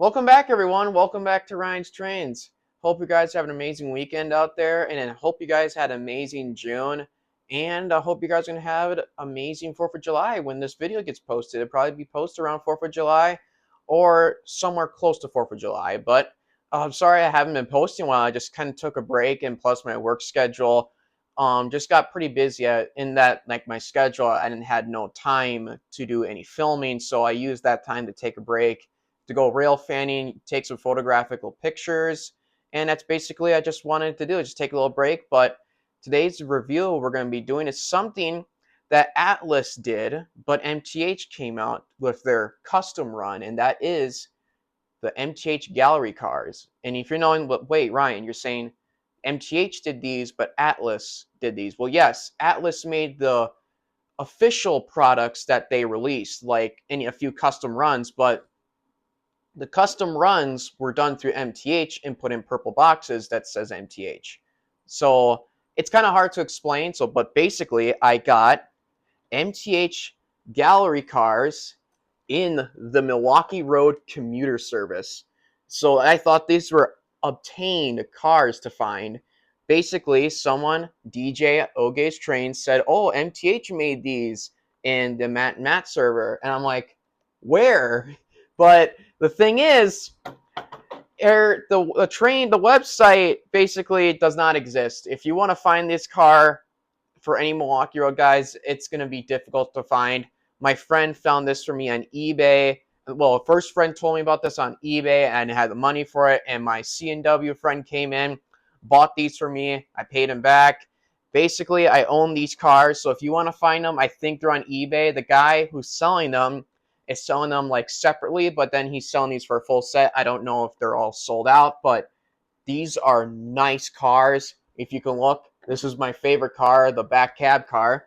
Welcome back, everyone. Welcome back to Ryan's Trains. Hope you guys have an amazing weekend out there, and I hope you guys had an amazing June. And I hope you guys are going to have an amazing 4th of July when this video gets posted. It'll probably be posted around 4th of July or somewhere close to 4th of July. But I'm sorry I haven't been posting while I just kind of took a break, and plus my work schedule just got pretty busy in that, like, my schedule. I didn't had no time to do any filming, so I used that time to take a break, to go rail fanning, take some photographical pictures, and that's basically I just wanted to do, just take a little break. But today's review we're going to be doing is something that Atlas did, but MTH came out with their custom run, and that is the MTH Gallery cars. And if you're knowing, wait, Ryan, you're saying MTH did these, but Atlas did these. Well, yes, Atlas made the official products that they released, like a few custom runs, but the custom runs were done through MTH and put in purple boxes that says MTH. So it's kind of hard to explain. But basically, I got MTH Gallery cars in the Milwaukee Road commuter service. So I thought these were obtained cars to find. Basically, someone, DJ at Oge's Train, said, "Oh, MTH made these in the Matt server," and I'm like, "Where?" But the thing is, the website basically does not exist. If you want to find this car for any Milwaukee Road guys, it's going to be difficult to find. My friend found this for me on eBay. Well, a first friend told me about this on eBay and had the money for it, and my C&W friend came in, bought these for me. I paid him back. Basically, I own these cars, so if you want to find them, I think they're on eBay. The guy who's selling them is selling them like separately, but then he's selling these for a full set. I don't know if they're all sold out, but these are nice cars. If you can look, this is my favorite car, the back cab car.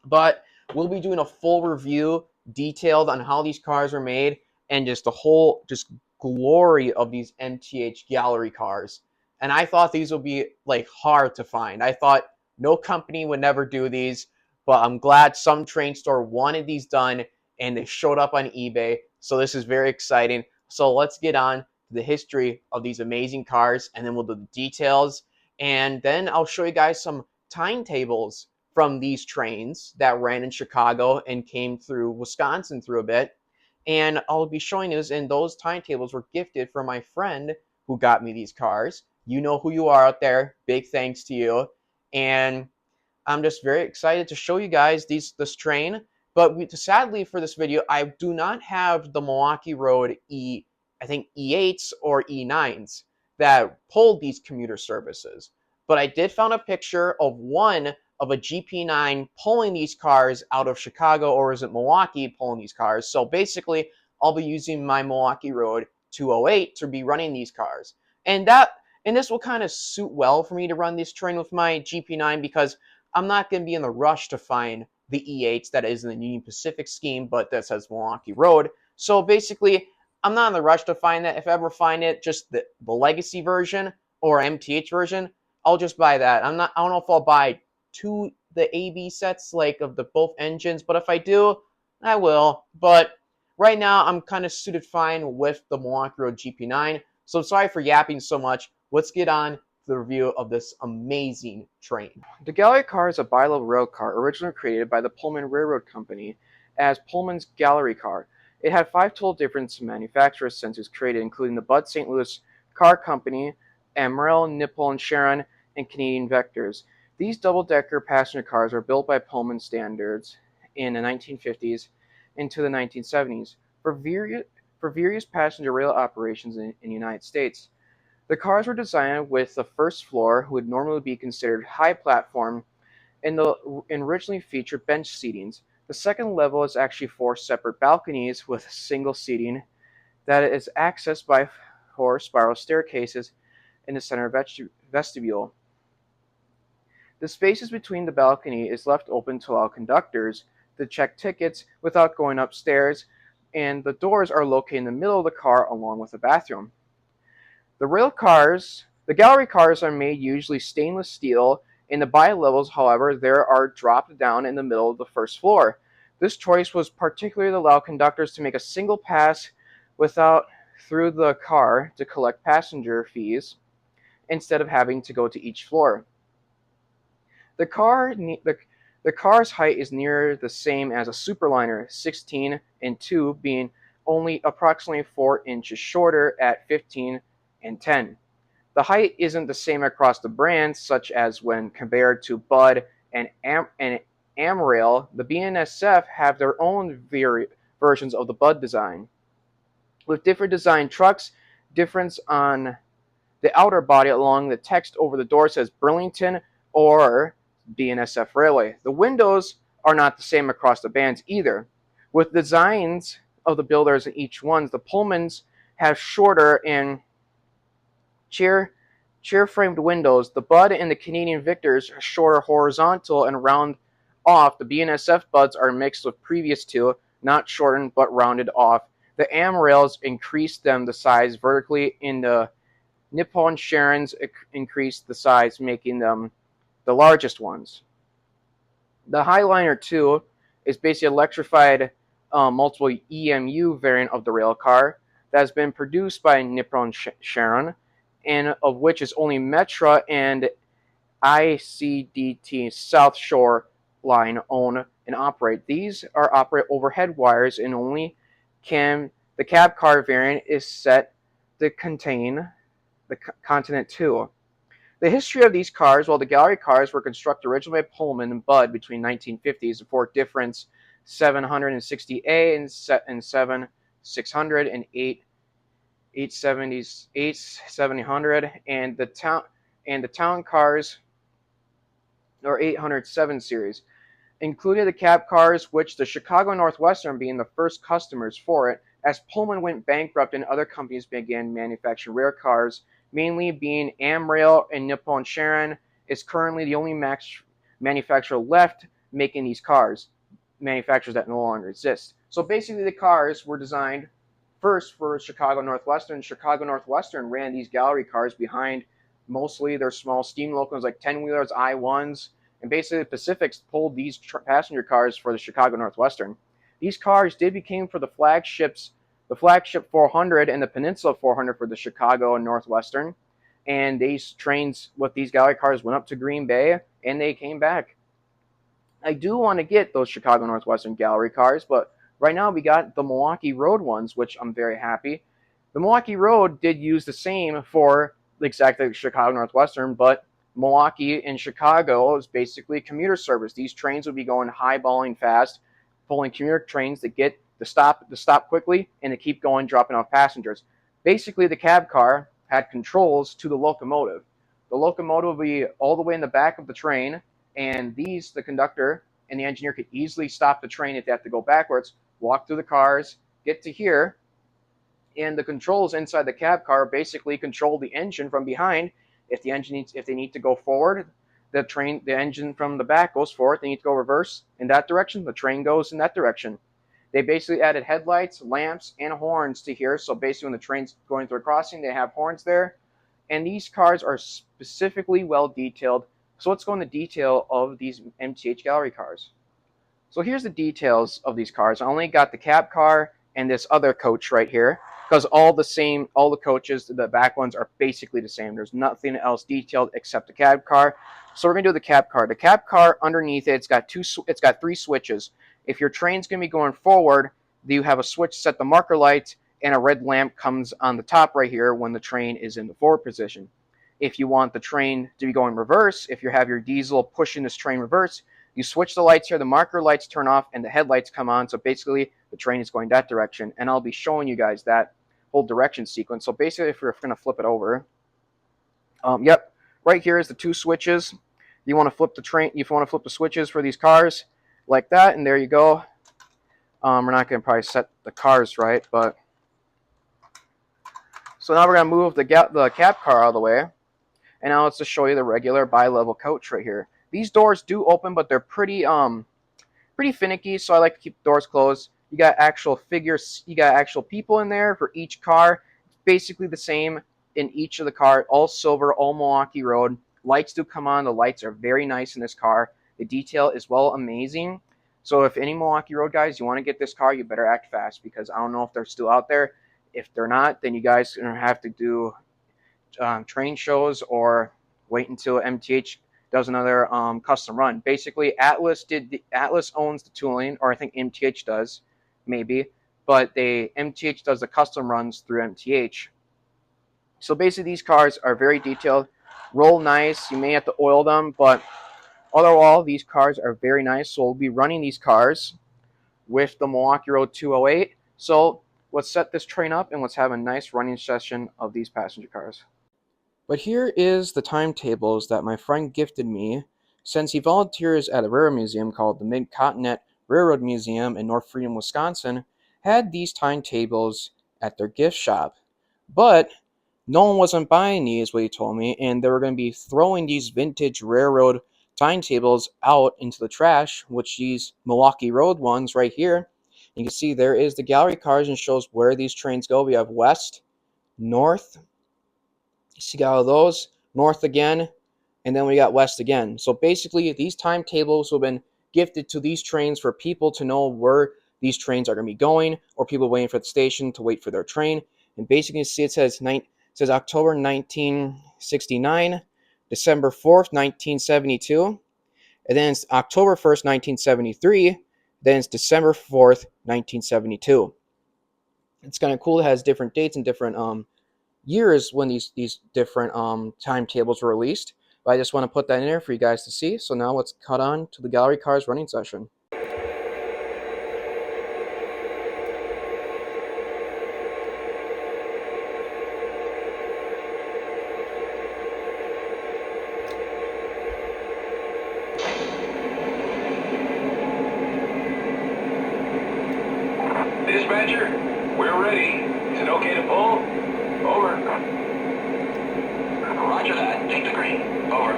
But we'll be doing a full review, detailed on how these cars are made, and just the whole glory of these MTH Gallery cars. And I thought these would be like hard to find. I thought no company would never do these, but I'm glad some train store wanted these done and they showed up on eBay. So this is very exciting. So let's get on to the history of these amazing cars, and then we'll do the details. And then I'll show you guys some timetables from these trains that ran in Chicago and came through Wisconsin through a bit. And I'll be showing those, and those timetables were gifted from my friend who got me these cars. You know who you are out there. Big thanks to you. And I'm just very excited to show you guys this train. But sadly for this video, I do not have the Milwaukee Road I think E8s or E9s that pulled these commuter services. But I did found a picture of a GP9 pulling these cars out of Chicago, or is it Milwaukee pulling these cars? So basically, I'll be using my Milwaukee Road 208 to be running these cars. And this will kind of suit well for me to run this train with my GP9, because I'm not going to be in the rush to find the E8s that is in the Union Pacific scheme, but that says Milwaukee Road. So basically, I'm not in the rush to find that. If I ever find it, just the legacy version or MTH version, I'll just buy that. I don't know if I'll buy the AB sets like of the both engines, but if I do, I will. But right now, I'm kind of suited fine with the Milwaukee Road GP9. So sorry for yapping so much. Let's get on to the review of this amazing train. The Gallery car is a bi-level rail car originally created by the Pullman Railroad Company as Pullman's Gallery car. It had 5 total different manufacturers since it was created, including the Bud St. Louis Car Company, Amarillo, Nippon, Sharon, and Canadian Vectors. These double-decker passenger cars were built by Pullman standards in the 1950s into the 1970s for various passenger rail operations in the United States. The cars were designed with the first floor, which would normally be considered high platform, and originally featured bench seatings. The second level is actually 4 separate balconies with single seating that is accessed by 4 spiral staircases in the center vestibule. The spaces between the balcony is left open to allow conductors to check tickets without going upstairs, and the doors are located in the middle of the car along with the bathroom. The gallery cars are made usually stainless steel. In the bi-levels, however, there are dropped down in the middle of the first floor. This choice was particularly to allow conductors to make a single pass without through the car to collect passenger fees instead of having to go to each floor. The car's height is near the same as a Superliner, 16 and 2 being only approximately 4 inches shorter at 15 and 10. The height isn't the same across the brands, such as when compared to Bud and Amrail. The BNSF have their own versions of the Bud design. With different design trucks, difference on the outer body along the text over the door says Burlington or BNSF Railway. The windows are not the same across the bands either. With designs of the builders in each one, the Pullmans have shorter and chair-framed windows. The Bud and the Canadian Victors are shorter horizontal and round off. The BNSF Buds are mixed with previous two, not shortened but rounded off. The Amrails increased them the size vertically. In the Nippon Sharons increased the size, making them the largest ones. The Highliner 2 is basically electrified multiple EMU variant of the rail car that has been produced by Nippon Sharon, and of which is only Metra and ICDT South Shore line own and operate. These are operate overhead wires and only the cab car variant is set to contain the Continent 2. The history of these cars, while the gallery cars were constructed originally by Pullman and Bud between 1950s, the Ford Difference 760A and 7600 and 700 and the town cars or 807 series included the cab cars, which the Chicago Northwestern being the first customers for it, as Pullman went bankrupt and other companies began manufacturing rail cars, mainly being Amrail and Nippon Sharon is currently the only manufacturer left making these cars, manufacturers that no longer exist. So basically the cars were designed first for Chicago Northwestern. Chicago Northwestern ran these gallery cars behind mostly their small steam locomotives like 10-wheelers, I-1s, and basically the Pacifics pulled these passenger cars for the Chicago Northwestern. These cars did become for the flagship 400 and the Peninsula 400 for the Chicago and Northwestern. And these trains with these gallery cars went up to Green Bay and they came back. I do want to get those Chicago Northwestern gallery cars, but right now we got the Milwaukee Road ones, which I'm very happy. The Milwaukee Road did use the same for exactly Chicago Northwestern, but Milwaukee and Chicago is basically commuter service. These trains would be going highballing fast, pulling commuter trains that get to stop quickly and to keep going, dropping off passengers. Basically, the cab car had controls to the locomotive. The locomotive would be all the way in the back of the train, and the conductor and the engineer could easily stop the train if they have to go backwards, walk through the cars, get to here, and the controls inside the cab car basically control the engine from behind. If they need to go forward, the engine from the back goes forward. They need to go reverse in that direction. The train goes in that direction. They basically added headlights, lamps, and horns to here. So basically, when the train's going through a crossing, they have horns there. And these cars are specifically well detailed. So let's go into detail of these MTH gallery cars. So here's the details of these cars. I only got the cab car and this other coach right here, because all the coaches, the back ones are basically the same. There's nothing else detailed except the cab car. So we're gonna do the cab car. The cab car underneath it, it's got 3 switches. If your train's gonna be going forward, you have a switch set the marker lights, and a red lamp comes on the top right here when the train is in the forward position. If you want the train to be going reverse, if you have your diesel pushing this train reverse, you switch the lights here, the marker lights turn off, and the headlights come on. So basically, the train is going that direction. And I'll be showing you guys that whole direction sequence. So basically, if we're going to flip it over, right here is the 2 switches. You want to flip the switches for these cars like that, and there you go. We're not going to probably set the cars right, but so now we're going to move the cab car out of the way, and now let's just show you the regular bi-level coach right here. These doors do open, but they're pretty finicky, so I like to keep the doors closed. You got actual figures, you got actual people in there for each car. It's basically the same in each of the cars, all silver, all Milwaukee Road. Lights do come on. The lights are very nice in this car. The detail is amazing. So if any Milwaukee Road guys, you want to get this car, you better act fast, because I don't know if they're still out there. If they're not, then you guys are going to have to do train shows or wait until MTH does another custom run. Basically, Atlas owns the tooling, or I think MTH does, maybe, but MTH does the custom runs through MTH. So basically, these cars are very detailed, roll nice. You may have to oil them, but overall, these cars are very nice. So we'll be running these cars with the Milwaukee Road 208. So let's set this train up and let's have a nice running session of these passenger cars. But here is the timetables that my friend gifted me since he volunteers at a railroad museum called the Mid-Continent Railroad Museum in North Freedom, Wisconsin, had these timetables at their gift shop. But no one wasn't buying these, what he told me, and they were going to be throwing these vintage railroad timetables out into the trash, which these Milwaukee Road ones right here. You can see there is the gallery cars and shows where these trains go. We have west, north, you see all of those, north again, and then we got west again. So basically, these timetables have been gifted to these trains for people to know where these trains are going to be going, or people waiting for the station to wait for their train. And basically, you see it says October 1969, December 4th, 1972, and then it's October 1st, 1973, then it's December 4th, 1972. It's kind of cool. It has different dates and different years when these different timetables were released. But I just want to put that in there for you guys to see. So now let's cut on to the gallery cars running session. Dispatcher, we're ready. Is it okay to pull? Over. Roger that. Take the green. Over.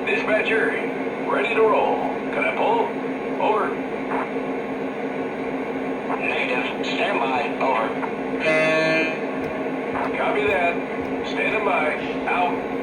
Dispatcher, ready to roll. Can I pull? Over. Negative. Stand by. Over. Copy that. Standing by. Out.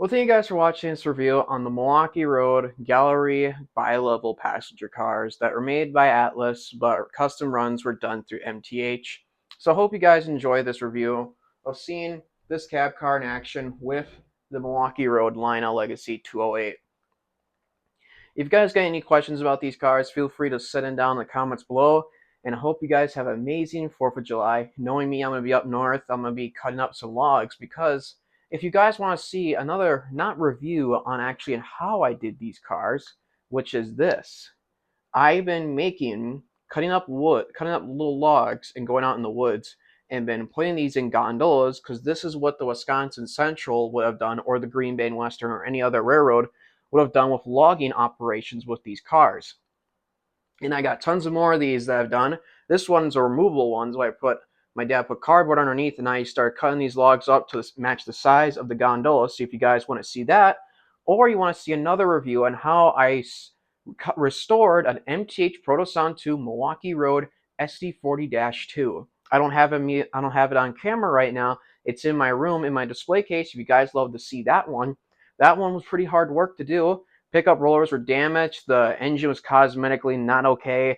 Well, thank you guys for watching this review on the Milwaukee Road Gallery bi-level passenger cars that were made by Atlas, but custom runs were done through MTH. So I hope you guys enjoy this review of seeing this cab car in action with the Milwaukee Road Lionel Legacy 208. If you guys got any questions about these cars, feel free to send them down in the comments below. And I hope you guys have an amazing 4th of July. Knowing me, I'm going to be up north. I'm going to be cutting up some logs because if you guys want to see another, not review on actually how I did these cars, which is this. I've been cutting up little logs and going out in the woods and been putting these in gondolas because this is what the Wisconsin Central would have done, or the Green Bay and Western, or any other railroad would have done with logging operations with these cars. And I got tons of more of these that I've done. This one's a removable one, so my dad put cardboard underneath, and I started cutting these logs up to match the size of the gondola. So if you guys want to see that, or you want to see another review on how I restored an MTH Protosound 2 Milwaukee Road SD40-2. I don't have it on camera right now. It's in my room in my display case. If you guys love to see that one was pretty hard work to do. Pickup rollers were damaged. The engine was cosmetically not okay.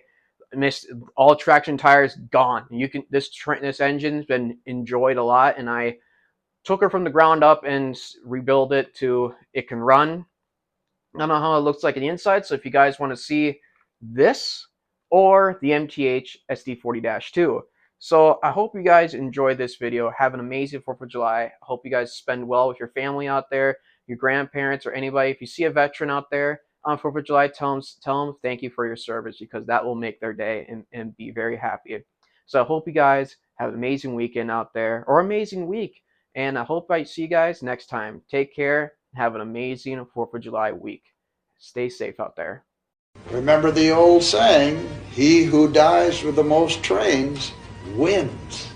Missed all traction tires, gone. This engine's been enjoyed a lot, and I took her from the ground up and rebuilt it to it can run. I don't know how it looks like on the inside, so if you guys want to see this or the MTH SD40-2. So I hope you guys enjoyed this video. Have an amazing 4th of July. I hope you guys spend well with your family out there, your grandparents, or anybody. If you see a veteran out there on 4th of July, tell them thank you for your service, because that will make their day and be very happy. So I hope you guys have an amazing weekend out there, or amazing week. And I hope I see you guys next time. Take care. Have an amazing 4th of July week. Stay safe out there. Remember the old saying, he who dies with the most trains wins.